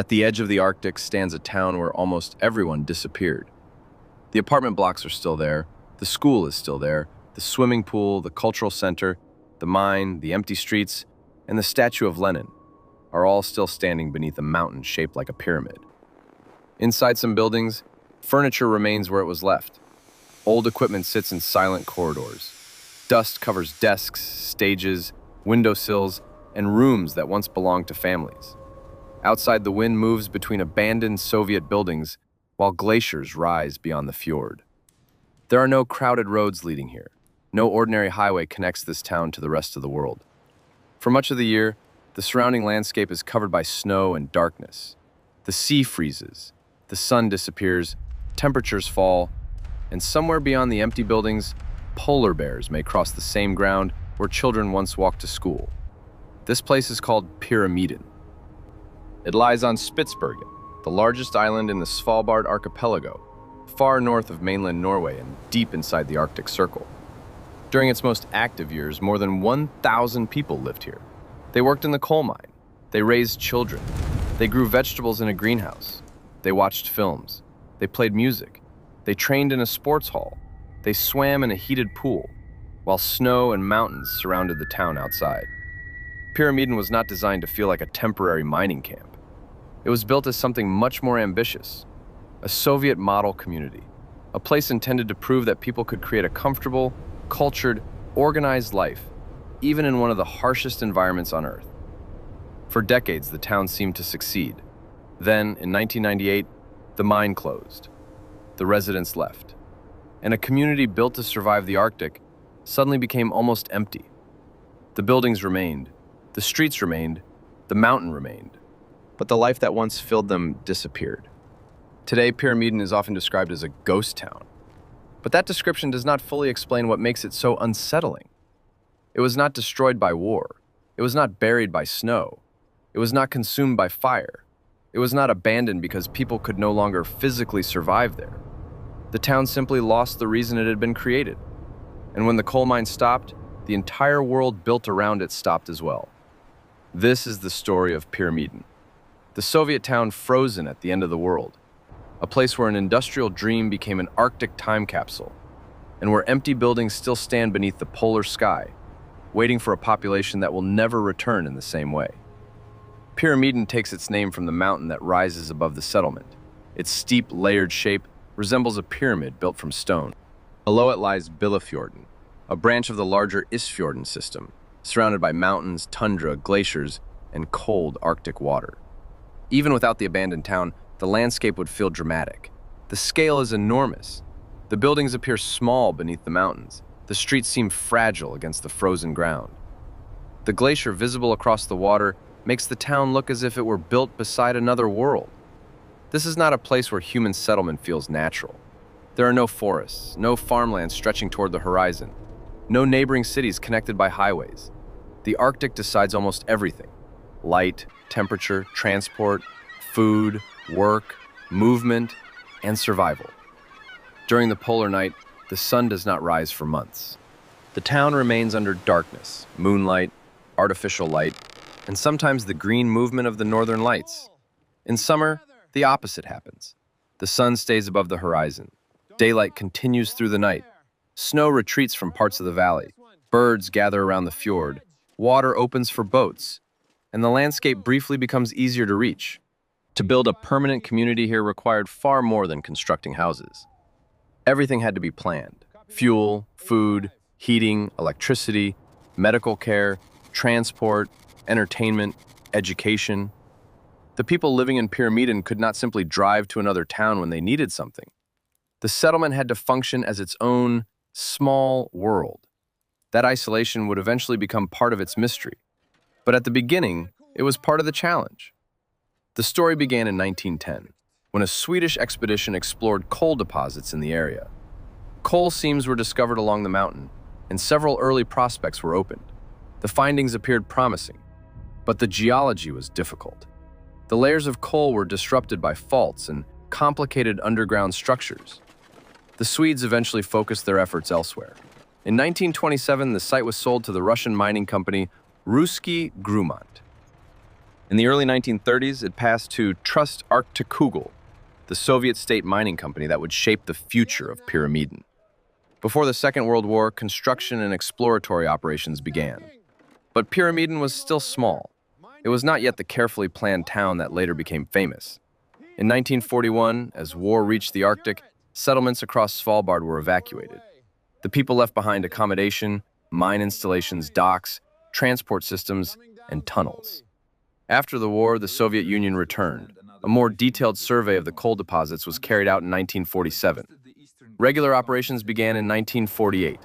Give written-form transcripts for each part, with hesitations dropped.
At the edge of the Arctic stands a town where almost everyone disappeared. The apartment blocks are still there, the school is still there, the swimming pool, the cultural center, the mine, the empty streets, and the statue of Lenin are all still standing beneath a mountain shaped like a pyramid. Inside some buildings, furniture remains where it was left. Old equipment sits in silent corridors. Dust covers desks, stages, windowsills, and rooms that once belonged to families. Outside, the wind moves between abandoned Soviet buildings while glaciers rise beyond the fjord. There are no crowded roads leading here. No ordinary highway connects this town to the rest of the world. For much of the year, the surrounding landscape is covered by snow and darkness. The sea freezes, the sun disappears, temperatures fall, and somewhere beyond the empty buildings, polar bears may cross the same ground where children once walked to school. This place is called Pyramiden. It lies on Spitsbergen, the largest island in the Svalbard archipelago, far north of mainland Norway and deep inside the Arctic Circle. During its most active years, more than 1,000 people lived here. They worked in the coal mine. They raised children. They grew vegetables in a greenhouse. They watched films. They played music. They trained in a sports hall. They swam in a heated pool, while snow and mountains surrounded the town outside. Pyramiden was not designed to feel like a temporary mining camp. It was built as something much more ambitious, a Soviet model community, a place intended to prove that people could create a comfortable, cultured, organized life, even in one of the harshest environments on Earth. For decades, the town seemed to succeed. Then, in 1998, the mine closed. The residents left. And a community built to survive the Arctic suddenly became almost empty. The buildings remained, the streets remained, the mountain remained, but the life that once filled them disappeared. Today, Pyramiden is often described as a ghost town. But that description does not fully explain what makes it so unsettling. It was not destroyed by war. It was not buried by snow. It was not consumed by fire. It was not abandoned because people could no longer physically survive there. The town simply lost the reason it had been created. And when the coal mine stopped, the entire world built around it stopped as well. This is the story of Pyramiden, the Soviet town frozen at the end of the world, a place where an industrial dream became an Arctic time capsule, and where empty buildings still stand beneath the polar sky, waiting for a population that will never return in the same way. Pyramiden takes its name from the mountain that rises above the settlement. Its steep, layered shape resembles a pyramid built from stone. Below it lies Billefjorden, a branch of the larger Isfjorden system, surrounded by mountains, tundra, glaciers, and cold Arctic water. Even without the abandoned town, the landscape would feel dramatic. The scale is enormous. The buildings appear small beneath the mountains. The streets seem fragile against the frozen ground. The glacier visible across the water makes the town look as if it were built beside another world. This is not a place where human settlement feels natural. There are no forests, no farmlands stretching toward the horizon, no neighboring cities connected by highways. The Arctic decides almost everything: light, temperature, transport, food, work, movement, and survival. During the polar night, the sun does not rise for months. The town remains under darkness, moonlight, artificial light, and sometimes the green movement of the northern lights. In summer, the opposite happens. The sun stays above the horizon. Daylight continues through the night. Snow retreats from parts of the valley. Birds gather around the fjord. Water opens for boats. And the landscape briefly becomes easier to reach. To build a permanent community here required far more than constructing houses. Everything had to be planned: fuel, food, heating, electricity, medical care, transport, entertainment, education. The people living in Pyramiden could not simply drive to another town when they needed something. The settlement had to function as its own small world. That isolation would eventually become part of its mystery. But at the beginning, it was part of the challenge. The story began in 1910, when a Swedish expedition explored coal deposits in the area. Coal seams were discovered along the mountain, and several early prospects were opened. The findings appeared promising, but the geology was difficult. The layers of coal were disrupted by faults and complicated underground structures. The Swedes eventually focused their efforts elsewhere. In 1927, the site was sold to the Russian mining company Ruski Grumant. In the early 1930s, it passed to Trust Arktikugol, the Soviet state mining company that would shape the future of Pyramiden. Before the Second World War, construction and exploratory operations began. But Pyramiden was still small. It was not yet the carefully planned town that later became famous. In 1941, as war reached the Arctic, settlements across Svalbard were evacuated. The people left behind accommodation, mine installations, docks, transport systems, and tunnels. After the war, the Soviet Union returned. A more detailed survey of the coal deposits was carried out in 1947. Regular operations began in 1948,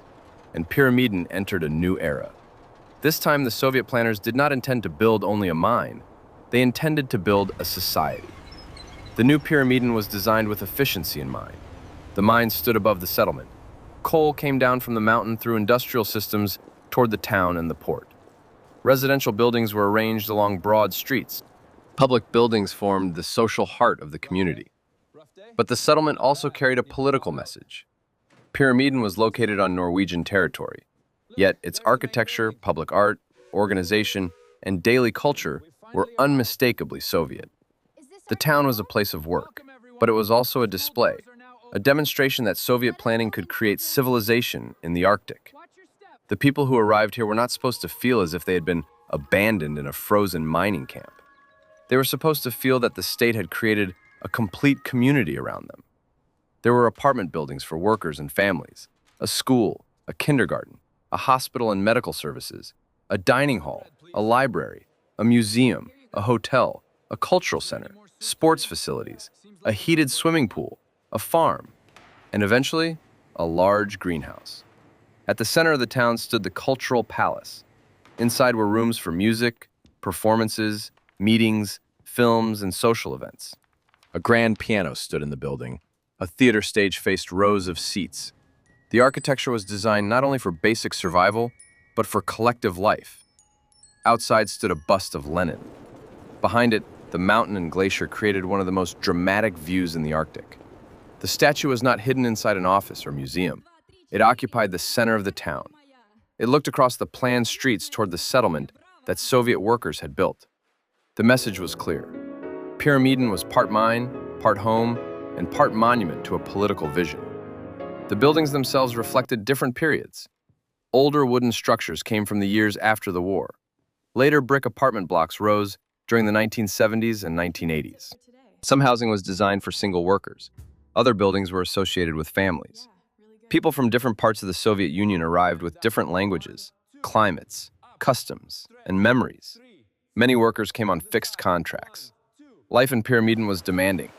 and Pyramiden entered a new era. This time, the Soviet planners did not intend to build only a mine. They intended to build a society. The new Pyramiden was designed with efficiency in mind. The mine stood above the settlement. Coal came down from the mountain through industrial systems toward the town and the port. Residential buildings were arranged along broad streets. Public buildings formed the social heart of the community. But the settlement also carried a political message. Pyramiden was located on Norwegian territory, yet its architecture, public art, organization, and daily culture were unmistakably Soviet. The town was a place of work, but it was also a display, a demonstration that Soviet planning could create civilization in the Arctic. The people who arrived here were not supposed to feel as if they had been abandoned in a frozen mining camp. They were supposed to feel that the state had created a complete community around them. There were apartment buildings for workers and families, a school, a kindergarten, a hospital and medical services, a dining hall, a library, a museum, a hotel, a cultural center, sports facilities, a heated swimming pool, a farm, and eventually, a large greenhouse. At the center of the town stood the Cultural Palace. Inside were rooms for music, performances, meetings, films, and social events. A grand piano stood in the building. A theater stage faced rows of seats. The architecture was designed not only for basic survival, but for collective life. Outside stood a bust of Lenin. Behind it, the mountain and glacier created one of the most dramatic views in the Arctic. The statue was not hidden inside an office or museum. It occupied the center of the town. It looked across the planned streets toward the settlement that Soviet workers had built. The message was clear. Pyramiden was part mine, part home, and part monument to a political vision. The buildings themselves reflected different periods. Older wooden structures came from the years after the war. Later, brick apartment blocks rose during the 1970s and 1980s. Some housing was designed for single workers. Other buildings were associated with families. People from different parts of the Soviet Union arrived with different languages, climates, customs, and memories. Many workers came on fixed contracts. Life in Pyramiden was demanding,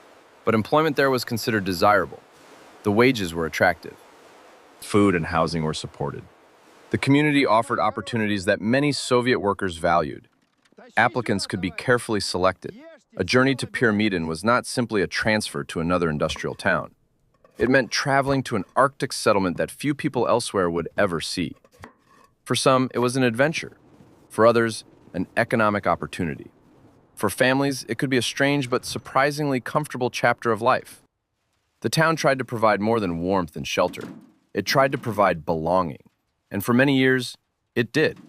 but employment there was considered desirable. The wages were attractive. Food and housing were supported. The community offered opportunities that many Soviet workers valued. Applicants could be carefully selected. A journey to Pyramiden was not simply a transfer to another industrial town. It meant traveling to an Arctic settlement that few people elsewhere would ever see. For some, it was an adventure. For others, an economic opportunity. For families, it could be a strange but surprisingly comfortable chapter of life. The town tried to provide more than warmth and shelter. It tried to provide belonging. And for many years, it did.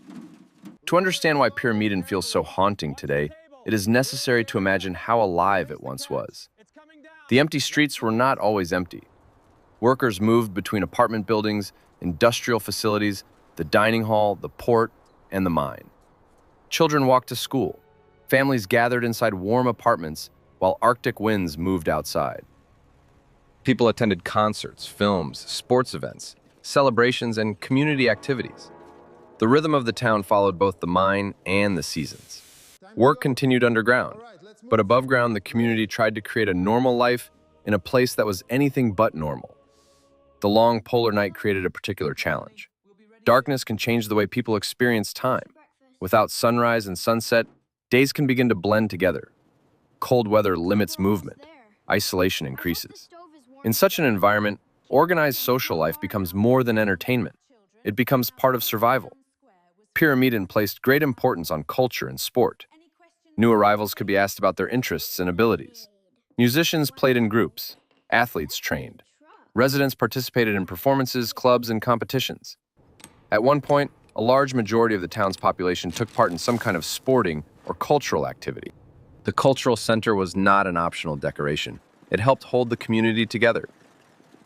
To understand why Pyramiden feels so haunting today, it is necessary to imagine how alive it once was. The empty streets were not always empty. Workers moved between apartment buildings, industrial facilities, the dining hall, the port, and the mine. Children walked to school. Families gathered inside warm apartments while Arctic winds moved outside. People attended concerts, films, sports events, celebrations, and community activities. The rhythm of the town followed both the mine and the seasons. Work continued underground, but above ground the community tried to create a normal life in a place that was anything but normal. The long polar night created a particular challenge. Darkness can change the way people experience time. Without sunrise and sunset, days can begin to blend together. Cold weather limits movement. Isolation increases. In such an environment, organized social life becomes more than entertainment. It becomes part of survival. Pyramiden placed great importance on culture and sport. New arrivals could be asked about their interests and abilities. Musicians played in groups. Athletes trained. Residents participated in performances, clubs, and competitions. At one point, a large majority of the town's population took part in some kind of sporting or cultural activity. The cultural center was not an optional decoration. It helped hold the community together.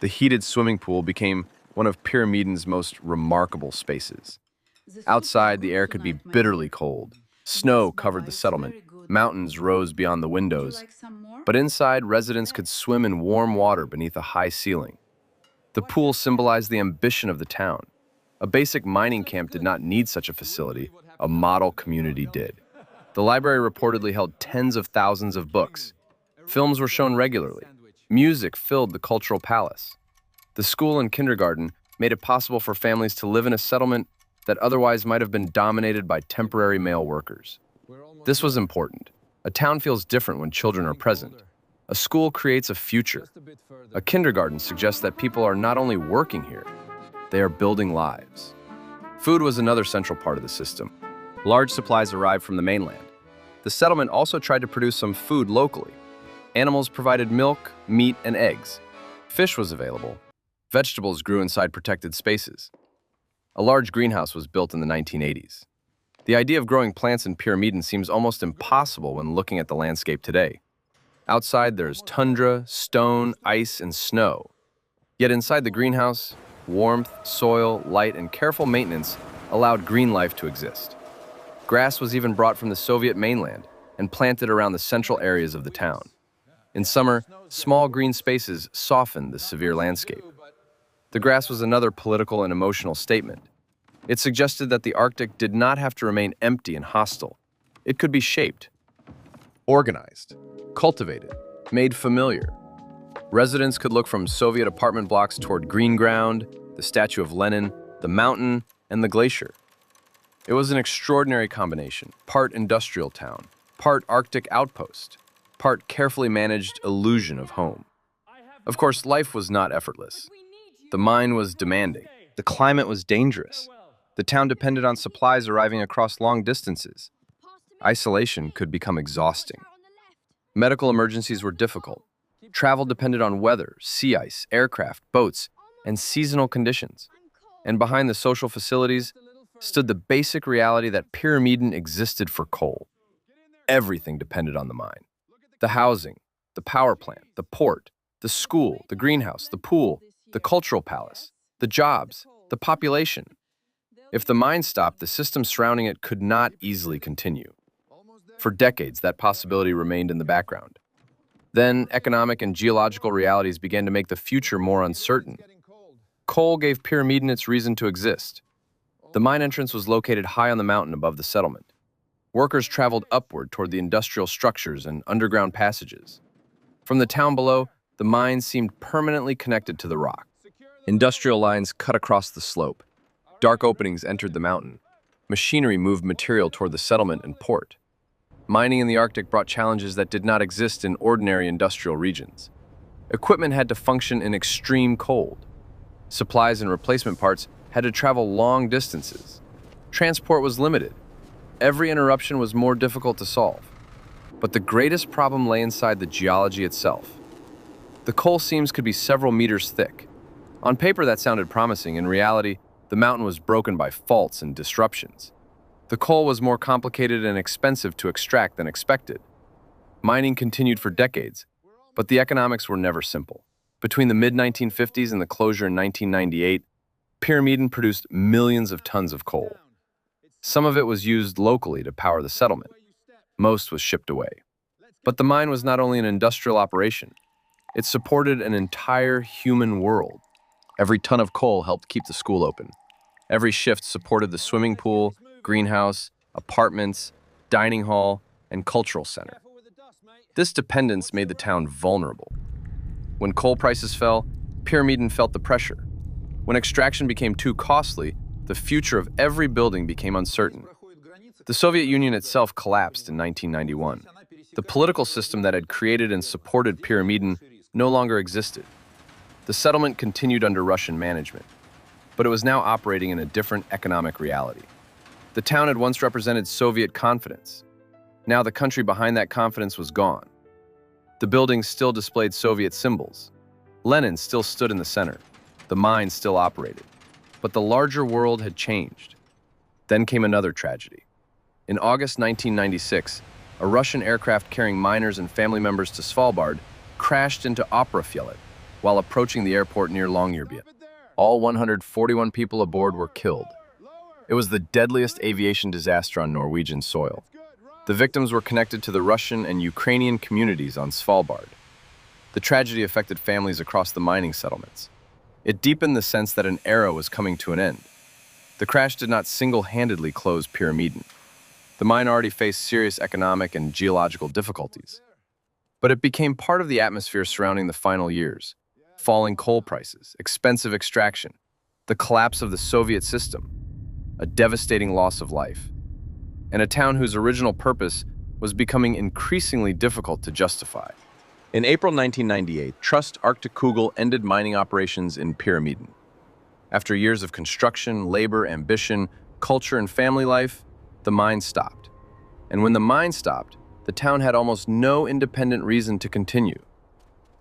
The heated swimming pool became one of Pyramiden's most remarkable spaces. Outside, the air could be bitterly cold. Snow covered the settlement. Mountains rose beyond the windows. But inside, residents could swim in warm water beneath a high ceiling. The pool symbolized the ambition of the town. A basic mining camp did not need such a facility. A model community did. The library reportedly held tens of thousands of books. Films were shown regularly. Music filled the cultural palace. The school and kindergarten made it possible for families to live in a settlement that otherwise might have been dominated by temporary male workers. This was important. A town feels different when children are present. A school creates a future. A kindergarten suggests that people are not only working here, they are building lives. Food was another central part of the system. Large supplies arrived from the mainland. The settlement also tried to produce some food locally. Animals provided milk, meat, and eggs. Fish was available. Vegetables grew inside protected spaces. A large greenhouse was built in the 1980s. The idea of growing plants in Pyramiden seems almost impossible when looking at the landscape today. Outside, there's tundra, stone, ice, and snow. Yet inside the greenhouse, warmth, soil, light, and careful maintenance allowed green life to exist. Grass was even brought from the Soviet mainland and planted around the central areas of the town. In summer, small green spaces softened the severe landscape. The grass was another political and emotional statement. It suggested that the Arctic did not have to remain empty and hostile. It could be shaped, organized, cultivated, made familiar. Residents could look from Soviet apartment blocks toward green ground, the statue of Lenin, the mountain, and the glacier. It was an extraordinary combination, part industrial town, part Arctic outpost, part carefully managed illusion of home. Of course, life was not effortless. The mine was demanding. The climate was dangerous. The town depended on supplies arriving across long distances. Isolation could become exhausting. Medical emergencies were difficult. Travel depended on weather, sea ice, aircraft, boats, and seasonal conditions. And behind the social facilities stood the basic reality that Pyramiden existed for coal. Everything depended on the mine. The housing, the power plant, the port, the school, the greenhouse, the pool, the cultural palace, the jobs, the population. If the mine stopped, the system surrounding it could not easily continue. For decades, that possibility remained in the background. Then, economic and geological realities began to make the future more uncertain. Coal gave Pyramiden its reason to exist. The mine entrance was located high on the mountain above the settlement. Workers traveled upward toward the industrial structures and underground passages. From the town below, the mine seemed permanently connected to the rock. Industrial lines cut across the slope. Dark openings entered the mountain. Machinery moved material toward the settlement and port. Mining in the Arctic brought challenges that did not exist in ordinary industrial regions. Equipment had to function in extreme cold. Supplies and replacement parts had to travel long distances. Transport was limited. Every interruption was more difficult to solve. But the greatest problem lay inside the geology itself. The coal seams could be several meters thick. On paper, that sounded promising. In reality, the mountain was broken by faults and disruptions. The coal was more complicated and expensive to extract than expected. Mining continued for decades, but the economics were never simple. Between the mid-1950s and the closure in 1998, Pyramiden produced millions of tons of coal. Some of it was used locally to power the settlement. Most was shipped away. But the mine was not only an industrial operation, it supported an entire human world. Every ton of coal helped keep the school open. Every shift supported the swimming pool, greenhouse, apartments, dining hall, and cultural center. This dependence made the town vulnerable. When coal prices fell, Pyramiden felt the pressure. When extraction became too costly, the future of every building became uncertain. The Soviet Union itself collapsed in 1991. The political system that had created and supported Pyramiden no longer existed. The settlement continued under Russian management, but it was now operating in a different economic reality. The town had once represented Soviet confidence. Now the country behind that confidence was gone. The buildings still displayed Soviet symbols. Lenin still stood in the center. The mine still operated. But the larger world had changed. Then came another tragedy. In August 1996, a Russian aircraft carrying miners and family members to Svalbard crashed into Operafjellet while approaching the airport near Longyearbyen. All 141 people aboard were killed. It was the deadliest aviation disaster on Norwegian soil. The victims were connected to the Russian and Ukrainian communities on Svalbard. The tragedy affected families across the mining settlements. It deepened the sense that an era was coming to an end. The crash did not single-handedly close Pyramiden. The mine already faced serious economic and geological difficulties. But it became part of the atmosphere surrounding the final years. Falling coal prices, expensive extraction, the collapse of the Soviet system, a devastating loss of life, and a town whose original purpose was becoming increasingly difficult to justify. In April 1998, Trust Arctic Kugel ended mining operations in Pyramiden. After years of construction, labor, ambition, culture, and family life, the mine stopped. And when the mine stopped, the town had almost no independent reason to continue.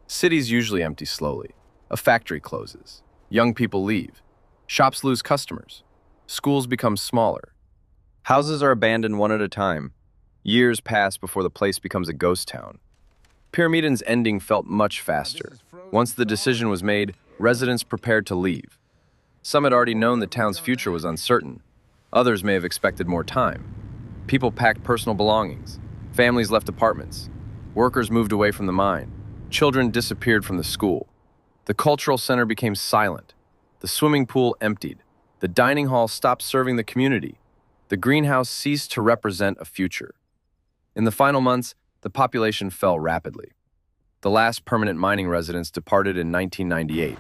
Cities usually empty slowly. A factory closes. Young people leave. Shops lose customers. Schools become smaller. Houses are abandoned one at a time. Years pass before the place becomes a ghost town. Pyramiden's ending felt much faster. Once the decision was made, residents prepared to leave. Some had already known the town's future was uncertain. Others may have expected more time. People packed personal belongings. Families left apartments. Workers moved away from the mine. Children disappeared from the school. The cultural center became silent. The swimming pool emptied. The dining hall stopped serving the community. The greenhouse ceased to represent a future. In the final months, the population fell rapidly. The last permanent mining residents departed in 1998.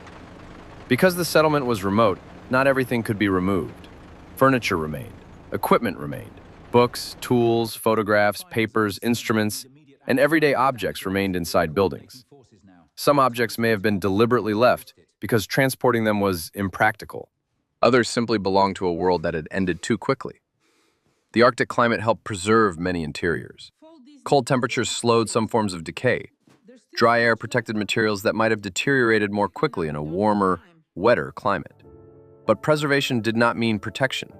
Because the settlement was remote, not everything could be removed. Furniture remained. Equipment remained. Books, tools, photographs, papers, instruments, and everyday objects remained inside buildings. Some objects may have been deliberately left because transporting them was impractical. Others simply belonged to a world that had ended too quickly. The Arctic climate helped preserve many interiors. Cold temperatures slowed some forms of decay. Dry air protected materials that might have deteriorated more quickly in a warmer, wetter climate. But preservation did not mean protection.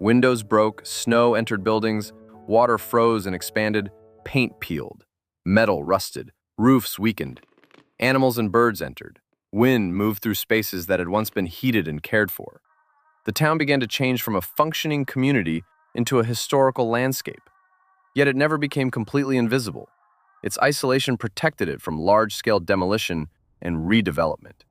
Windows broke, snow entered buildings, water froze and expanded, paint peeled, metal rusted, roofs weakened. Animals and birds entered. Wind moved through spaces that had once been heated and cared for. The town began to change from a functioning community into a historical landscape. Yet it never became completely invisible. Its isolation protected it from large-scale demolition and redevelopment.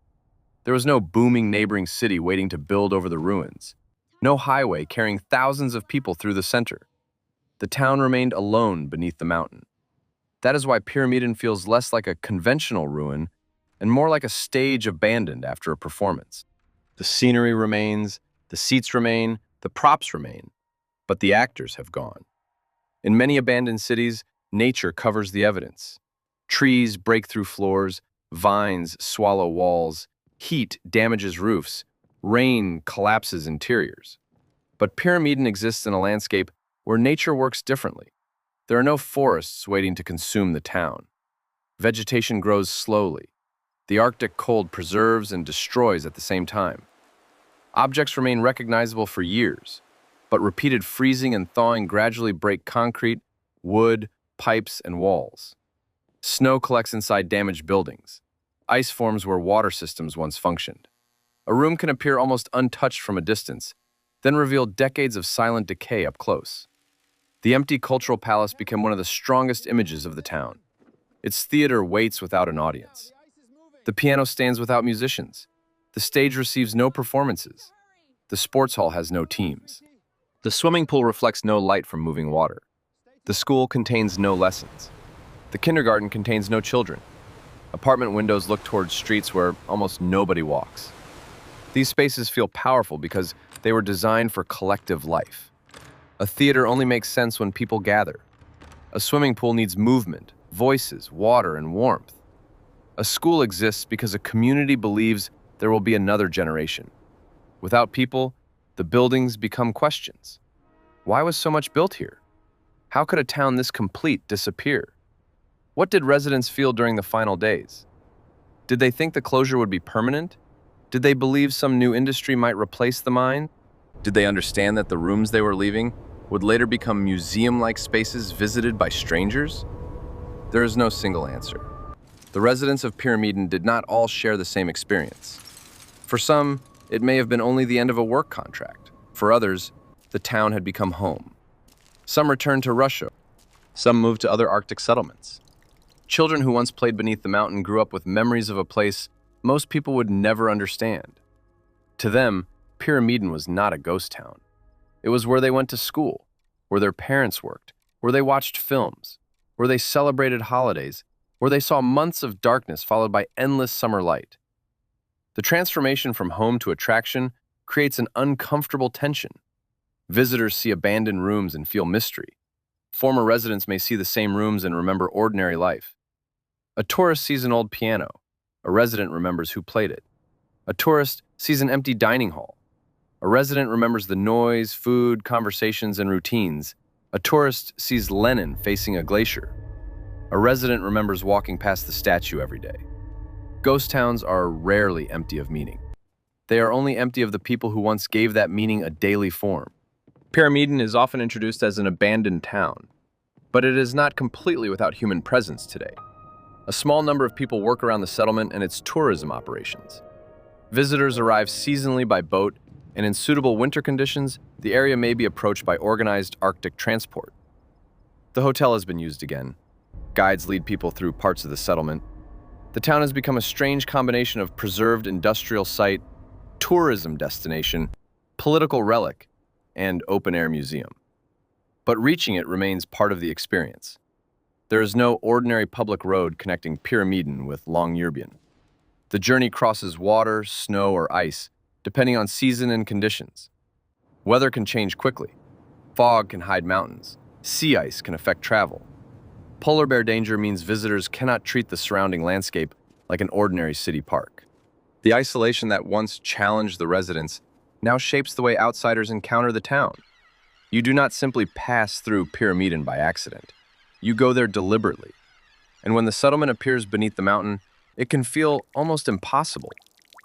There was no booming neighboring city waiting to build over the ruins. No highway carrying thousands of people through the center. The town remained alone beneath the mountain. That is why Pyramiden feels less like a conventional ruin and more like a stage abandoned after a performance. The scenery remains, the seats remain, the props remain, but the actors have gone. In many abandoned cities, nature covers the evidence. Trees break through floors, vines swallow walls, heat damages roofs, rain collapses interiors. But Pyramiden exists in a landscape where nature works differently. There are no forests waiting to consume the town. Vegetation grows slowly. The Arctic cold preserves and destroys at the same time. Objects remain recognizable for years, but repeated freezing and thawing gradually break concrete, wood, pipes, and walls. Snow collects inside damaged buildings. Ice forms where water systems once functioned. A room can appear almost untouched from a distance, then reveal decades of silent decay up close. The empty cultural palace became one of the strongest images of the town. Its theater waits without an audience. The piano stands without musicians. The stage receives no performances. The sports hall has no teams. The swimming pool reflects no light from moving water. The school contains no lessons. The kindergarten contains no children. Apartment windows look towards streets where almost nobody walks. These spaces feel powerful because they were designed for collective life. A theater only makes sense when people gather. A swimming pool needs movement, voices, water, and warmth. A school exists because a community believes there will be another generation. Without people, the buildings become questions. Why was so much built here? How could a town this complete disappear? What did residents feel during the final days? Did they think the closure would be permanent? Did they believe some new industry might replace the mine? Did they understand that the rooms they were leaving would later become museum-like spaces visited by strangers? There is no single answer. The residents of Pyramiden did not all share the same experience. For some, it may have been only the end of a work contract. For others, the town had become home. Some returned to Russia. Some moved to other Arctic settlements. Children who once played beneath the mountain grew up with memories of a place most people would never understand. To them, Pyramiden was not a ghost town. It was where they went to school, where their parents worked, where they watched films, where they celebrated holidays, where they saw months of darkness followed by endless summer light. The transformation from home to attraction creates an uncomfortable tension. Visitors see abandoned rooms and feel mystery. Former residents may see the same rooms and remember ordinary life. A tourist sees an old piano. A resident remembers who played it. A tourist sees an empty dining hall. A resident remembers the noise, food, conversations, and routines. A tourist sees Lenin facing a glacier. A resident remembers walking past the statue every day. Ghost towns are rarely empty of meaning. They are only empty of the people who once gave that meaning a daily form. Pyramiden is often introduced as an abandoned town, but it is not completely without human presence today. A small number of people work around the settlement and its tourism operations. Visitors arrive seasonally by boat, and in suitable winter conditions, the area may be approached by organized Arctic transport. The hotel has been used again. Guides lead people through parts of the settlement. The town has become a strange combination of preserved industrial site, tourism destination, political relic, and open-air museum. But reaching it remains part of the experience. There is no ordinary public road connecting Pyramiden with Longyearbyen. The journey crosses water, snow, or ice, depending on season and conditions. Weather can change quickly. Fog can hide mountains. Sea ice can affect travel. Polar bear danger means visitors cannot treat the surrounding landscape like an ordinary city park. The isolation that once challenged the residents now shapes the way outsiders encounter the town. You do not simply pass through Pyramiden by accident. You go there deliberately. And when the settlement appears beneath the mountain, it can feel almost impossible.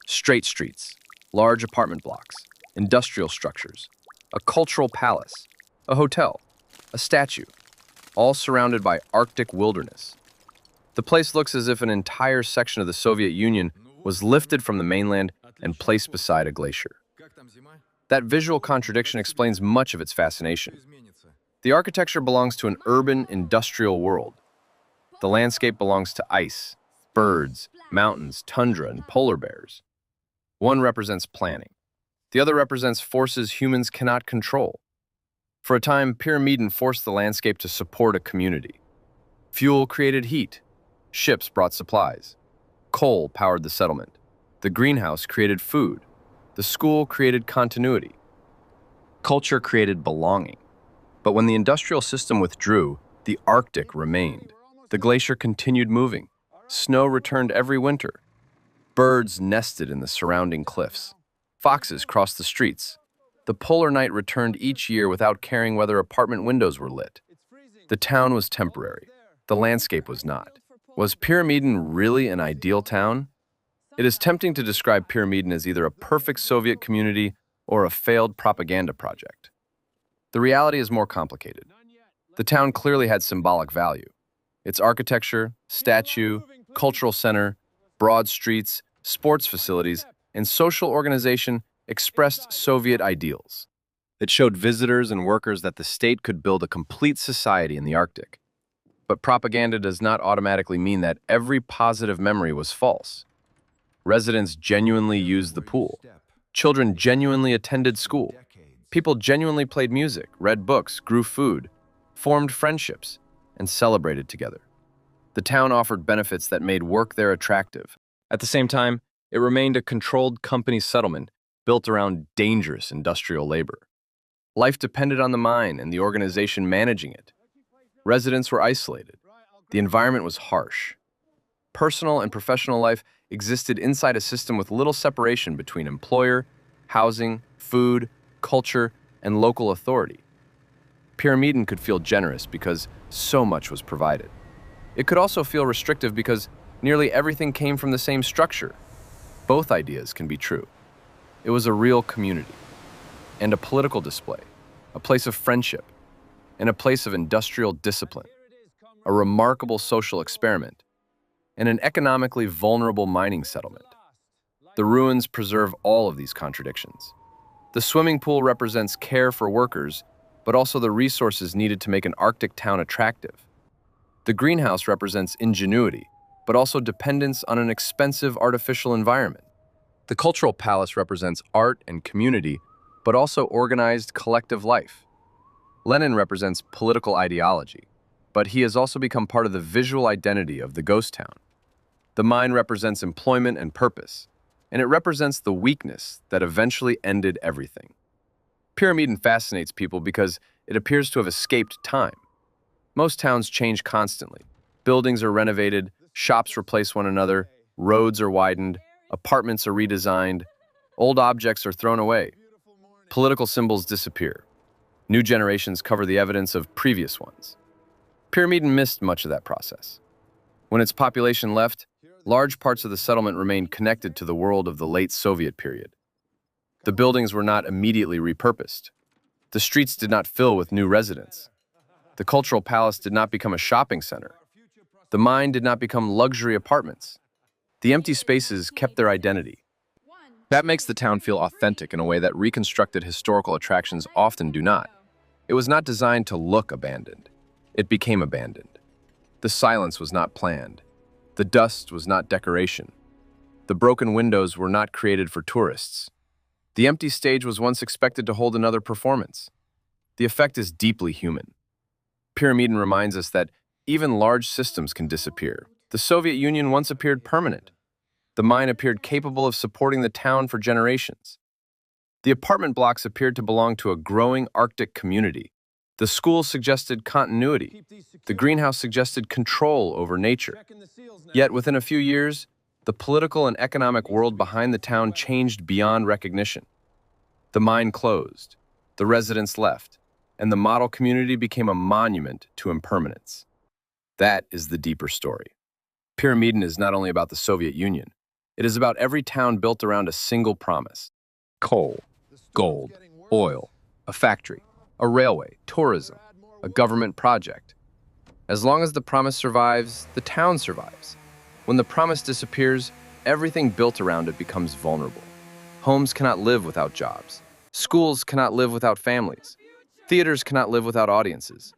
Straight streets, large apartment blocks, industrial structures, a cultural palace, a hotel, a statue, all surrounded by Arctic wilderness. The place looks as if an entire section of the Soviet Union was lifted from the mainland and placed beside a glacier. That visual contradiction explains much of its fascination. The architecture belongs to an urban, industrial world. The landscape belongs to ice, birds, mountains, tundra, and polar bears. One represents planning. The other represents forces humans cannot control. For a time, Pyramiden forced the landscape to support a community. Fuel created heat. Ships brought supplies. Coal powered the settlement. The greenhouse created food. The school created continuity. Culture created belonging. But when the industrial system withdrew, the Arctic remained. The glacier continued moving. Snow returned every winter. Birds nested in the surrounding cliffs. Foxes crossed the streets. The polar night returned each year without caring whether apartment windows were lit. The town was temporary. The landscape was not. Was Pyramiden really an ideal town? It is tempting to describe Pyramiden as either a perfect Soviet community or a failed propaganda project. The reality is more complicated. The town clearly had symbolic value. Its architecture, statue, cultural center, broad streets, sports facilities, and social organization expressed Soviet ideals. It showed visitors and workers that the state could build a complete society in the Arctic. But propaganda does not automatically mean that every positive memory was false. Residents genuinely used the pool. Children genuinely attended school. People genuinely played music, read books, grew food, formed friendships, and celebrated together. The town offered benefits that made work there attractive. At the same time, it remained a controlled company settlement built around dangerous industrial labor. Life depended on the mine and the organization managing it. Residents were isolated. The environment was harsh. Personal and professional life existed inside a system with little separation between employer, housing, food, culture, and local authority. Pyramiden could feel generous because so much was provided. It could also feel restrictive because nearly everything came from the same structure. Both ideas can be true. It was a real community and a political display. a place of friendship, and a place of industrial discipline, a remarkable social experiment, and an economically vulnerable mining settlement. The ruins preserve all of these contradictions. The swimming pool represents care for workers, but also the resources needed to make an Arctic town attractive. The greenhouse represents ingenuity, but also dependence on an expensive artificial environment. The cultural palace represents art and community, but also organized collective life. Lenin represents political ideology, but he has also become part of the visual identity of the ghost town. The mine represents employment and purpose, and it represents the weakness that eventually ended everything. Pyramiden fascinates people because it appears to have escaped time. Most towns change constantly. Buildings are renovated, shops replace one another, roads are widened, apartments are redesigned, old objects are thrown away. Political symbols disappear. New generations cover the evidence of previous ones. Pyramiden missed much of that process. When its population left, large parts of the settlement remained connected to the world of the late Soviet period. The buildings were not immediately repurposed. The streets did not fill with new residents. The cultural palace did not become a shopping center. The mine did not become luxury apartments. The empty spaces kept their identity. That makes the town feel authentic in a way that reconstructed historical attractions often do not. It was not designed to look abandoned. It became abandoned. The silence was not planned. The dust was not decoration. The broken windows were not created for tourists. The empty stage was once expected to hold another performance. The effect is deeply human. Pyramiden reminds us that even large systems can disappear. The Soviet Union once appeared permanent. The mine appeared capable of supporting the town for generations. The apartment blocks appeared to belong to a growing Arctic community. The school suggested continuity. The greenhouse suggested control over nature. Yet within a few years, the political and economic world behind the town changed beyond recognition. The mine closed, the residents left, and the model community became a monument to impermanence. That is the deeper story. Pyramiden is not only about the Soviet Union. It is about every town built around a single promise. Coal, gold, oil, a factory, a railway, tourism, a government project. As long as the promise survives, the town survives. When the promise disappears, everything built around it becomes vulnerable. Homes cannot live without jobs. Schools cannot live without families. Theaters cannot live without audiences.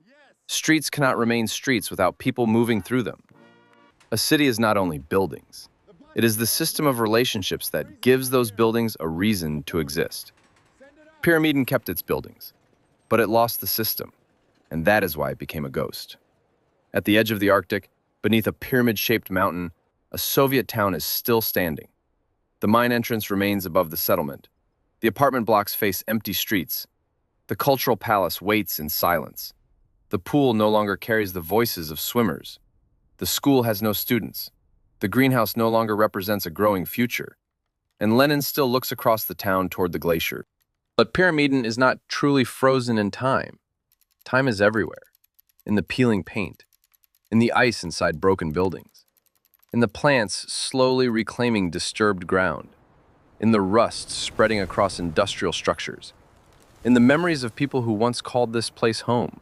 Streets cannot remain streets without people moving through them. A city is not only buildings. It is the system of relationships that gives those buildings a reason to exist. Pyramiden kept its buildings, but it lost the system, and that is why it became a ghost. At the edge of the Arctic, beneath a pyramid-shaped mountain, a Soviet town is still standing. The mine entrance remains above the settlement. The apartment blocks face empty streets. The cultural palace waits in silence. The pool no longer carries the voices of swimmers. The school has no students. The greenhouse no longer represents a growing future. And Lenin still looks across the town toward the glacier. But Pyramiden is not truly frozen in time. Time is everywhere. In the peeling paint. In the ice inside broken buildings. In the plants slowly reclaiming disturbed ground. In the rust spreading across industrial structures. In the memories of people who once called this place home.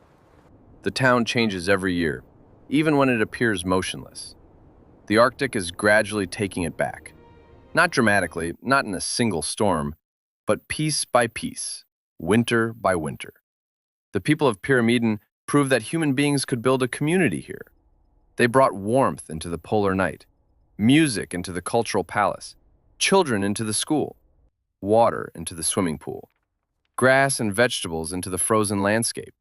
The town changes every year, even when it appears motionless. The Arctic is gradually taking it back. Not dramatically, not in a single storm, but piece by piece, winter by winter. The people of Pyramiden proved that human beings could build a community here. They brought warmth into the polar night, music into the cultural palace, children into the school, water into the swimming pool, grass and vegetables into the frozen landscape.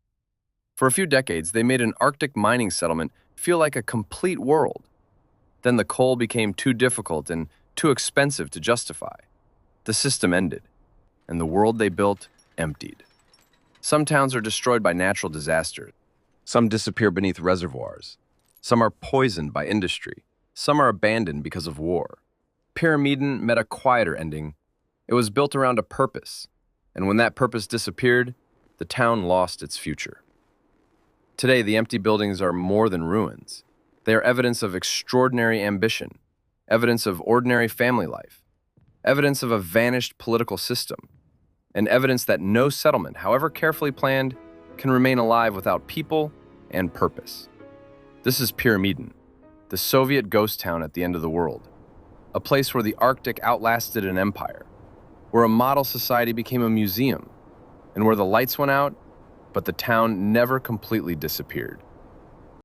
For a few decades, they made an Arctic mining settlement feel like a complete world. Then the coal became too difficult and too expensive to justify. The system ended, and the world they built emptied. Some towns are destroyed by natural disasters. Some disappear beneath reservoirs. Some are poisoned by industry. Some are abandoned because of war. Pyramiden met a quieter ending. It was built around a purpose, and when that purpose disappeared, the town lost its future. Today, the empty buildings are more than ruins. They are evidence of extraordinary ambition, evidence of ordinary family life, evidence of a vanished political system. and evidence that no settlement, however carefully planned, can remain alive without people and purpose. This is Pyramiden, the Soviet ghost town at the end of the world, a place where the Arctic outlasted an empire, where a model society became a museum, and where the lights went out, but the town never completely disappeared.